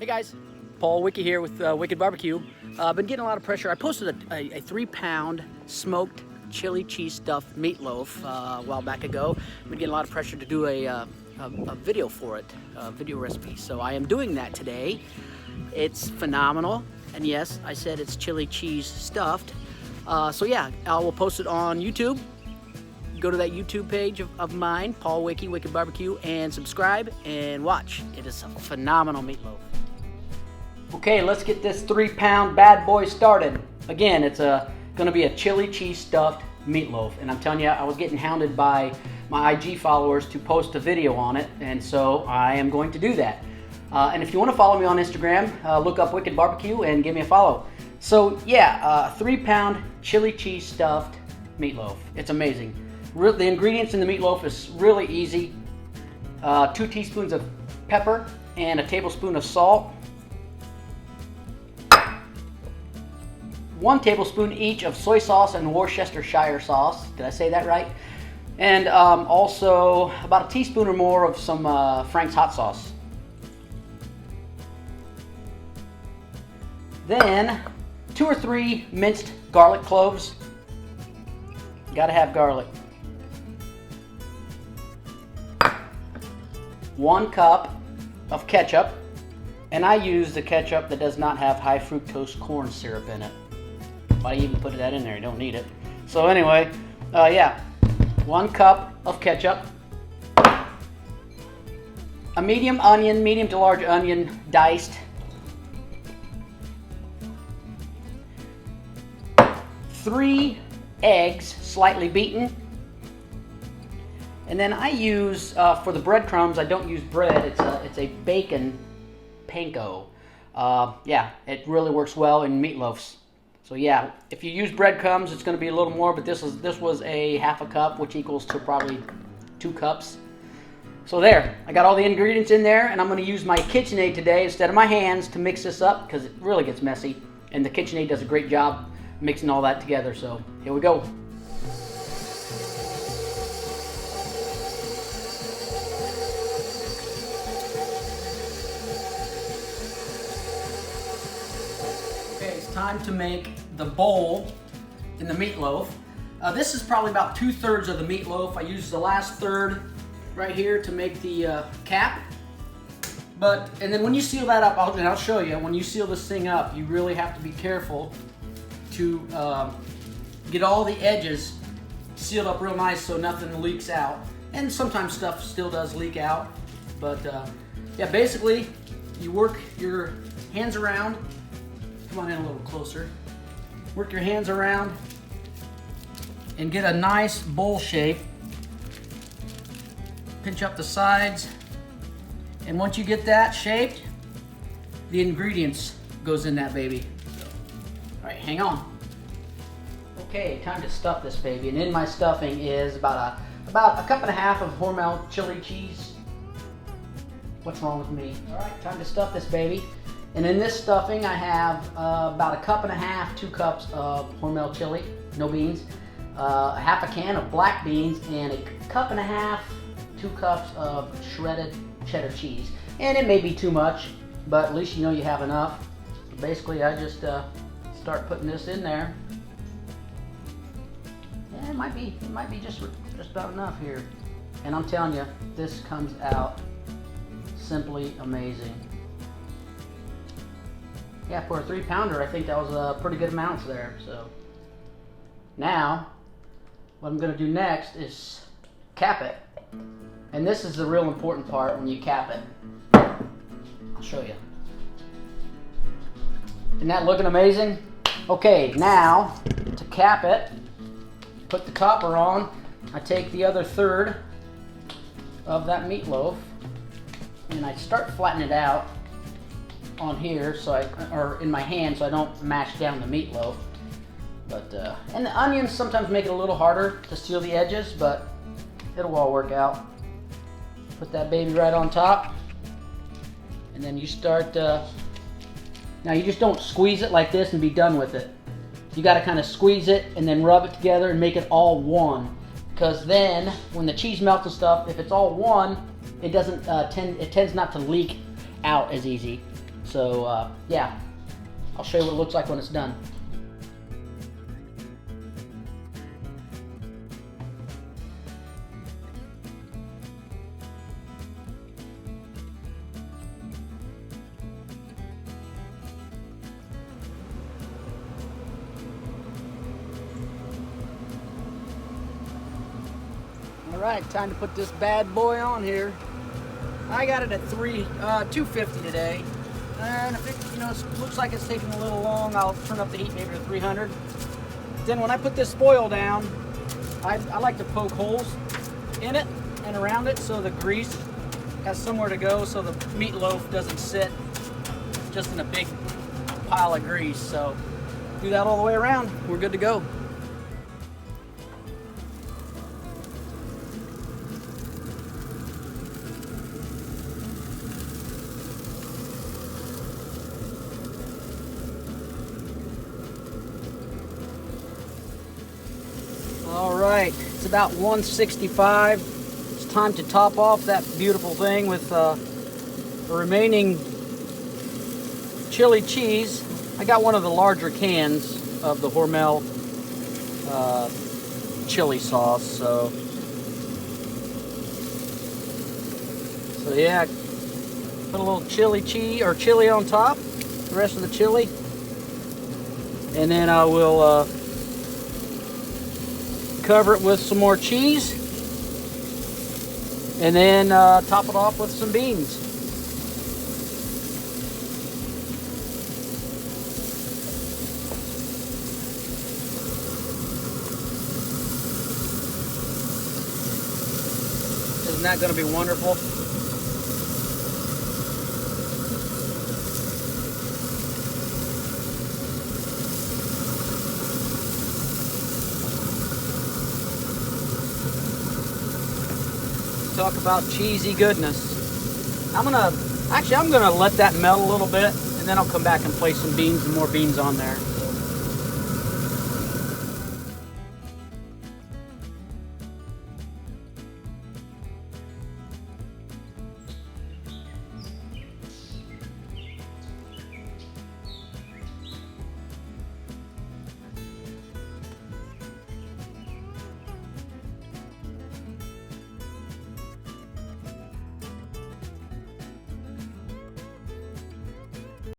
Hey guys, Paul Wickey here with Wicked Barbecue. I've been getting a lot of pressure. I posted a 3-pound smoked chili cheese stuffed meatloaf a while back ago. I've been getting a lot of pressure to do a video for it, a video recipe. So I am doing that today. It's phenomenal. And yes, I said it's chili cheese stuffed. So yeah, I will post it on YouTube. Go to that YouTube page of mine, Paul Wickey, Wicked Barbecue, and subscribe and watch. It is a phenomenal meatloaf. Okay, let's get this 3-pound bad boy started. Again, it's gonna be a chili cheese stuffed meatloaf. And I'm telling you, I was getting hounded by my IG followers to post a video on it, and so I am going to do that. And if you wanna follow me on Instagram, look up Wicked Barbecue and give me a follow. So yeah, 3-pound chili cheese stuffed meatloaf. It's amazing. The ingredients in the meatloaf is really easy. 2 teaspoons of pepper and a tablespoon of salt. 1 tablespoon each of soy sauce and Worcestershire sauce. Did I say that right? And also about a teaspoon or more of some Frank's hot sauce. Then 2 or 3 minced garlic cloves. Gotta have garlic. 1 cup of ketchup, and I use the ketchup that does not have high fructose corn syrup in it. Why even put that in there? You don't need it. So anyway, yeah, 1 cup of ketchup, a medium to large onion diced, 3 eggs slightly beaten, and then I use for the breadcrumbs. I don't use bread. It's a bacon panko. Yeah, it really works well in meatloafs. So yeah, if you use breadcrumbs, it's going to be a little more, but this was a half a cup, which equals to probably 2 cups. So there, I got all the ingredients in there, and I'm going to use my KitchenAid today instead of my hands to mix this up, because it really gets messy, and the KitchenAid does a great job mixing all that together. So here we go. Time to make the bowl in the meatloaf. This is probably about 2/3 of the meatloaf. I use the last third right here to make the cap. And then when you seal that up, I'll show you, when you seal this thing up, you really have to be careful to get all the edges sealed up real nice so nothing leaks out. And sometimes stuff still does leak out. But yeah, basically, you work your hands around. Come on in a little closer. Work your hands around and get a nice bowl shape. Pinch up the sides. And once you get that shaped, the ingredients goes in that baby. All right, hang on. Okay, time to stuff this baby. And in my stuffing is about a 1.5 cups of hormel chili cheese. What's wrong with me? All right, time to stuff this baby. And in this stuffing, I have about 1.5 cups, 2 cups of hormel chili, no beans, a half a can of black beans, and 1.5 cups, 2 cups of shredded cheddar cheese. And it may be too much, but at least you know you have enough. Basically, I just start putting this in there. Yeah, it might be just about enough here. And I'm telling you, this comes out simply amazing. Yeah, for a 3-pounder, I think that was a pretty good amount there. So now, what I'm going to do next is cap it. And this is the real important part when you cap it. I'll show you. Isn't that looking amazing? Okay, now to cap it, put the topper on. I take the other third of that meatloaf and I start flattening it out on here, or in my hand, so I don't mash down the meatloaf. But and the onions sometimes make it a little harder to seal the edges, but it'll all work out. Put that baby right on top, and then you start. Now you just don't squeeze it like this and be done with it. You got to kind of squeeze it and then rub it together and make it all one. Because then, when the cheese melts and stuff, if it's all one, it doesn't it tends not to leak out as easy. So yeah, I'll show you what it looks like when it's done. All right, time to put this bad boy on here. I got it at 250 today, and if it, it looks like it's taking a little long, I'll turn up the heat maybe to 300. Then when I put this foil down, I like to poke holes in it and around it so the grease has somewhere to go, so the meatloaf doesn't sit just in a big pile of grease. So do that all the way around. We're good to go. All right, it's about 165. It's time to top off that beautiful thing with the remaining chili cheese. I got one of the larger cans of the Hormel chili sauce, so yeah, put a little chili cheese or chili on top, the rest of the chili, and then I will cover it with some more cheese, and then top it off with some beans. Isn't that going to be wonderful? Talk about cheesy goodness. I'm gonna let that melt a little bit, and then I'll come back and place some beans and more beans on there.